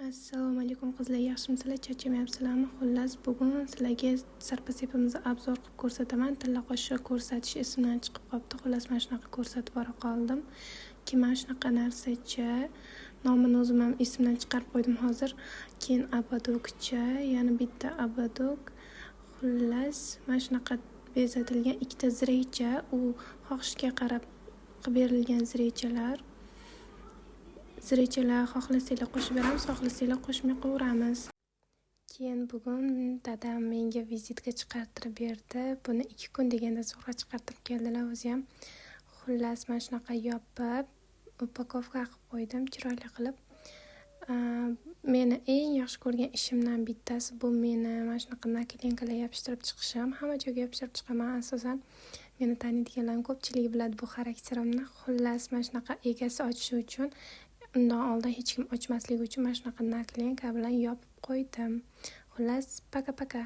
Assalomu alaykum qizlar, yaxshimisizlar? Charchamayapsizlarmi? Xullas, bugun sizlarga sarpa-sepimizni obzor qilib ko'rsataman. Tilla qo'shiq ko'rsatish esimdan chiqib qolibdi. Xullas, mana shunaqa ko'rsatib bora qoldim. Keyin mana shunaqa narsacha, nomini o'zim ham esimdan chiqarib qo'ydim hozir. Keyin abadokcha, yana bitta abadok. Xullas, mana shunaqa bezatilgan ikkita zireycha, u xohishga qarab qilib berilgan zireychalar. Zireychalar xohlasanglar qo'shib beramiz, xohlasanglar qo'shmay qo'yamiz. Keyin bugun dadam menga vizitka chiqartirib berdi. Buni 2 kun deganda zo'rg'a chiqartirib keldilar o'zi ham. Xullas, mana shunaqa yopib, upakovka qilib qo'ydim, chiroyli qilib. Meni eng yaxshi ko'rgan ishimdan bittasi bu meni mana shunaqa naklenkalar yopishtirib chiqishim. Hamma joyga yopishtirib chiqaman asosan. Meni taniydiganlar ko'pchiligi biladi bu xarakterimni. Xullas, mana shunaqa egasi ochishi uchun undan oldin hech kim ochmasligi uchun mana shunaqa naklenka bilan yopib qo'ydim. Xullas, paka-paka.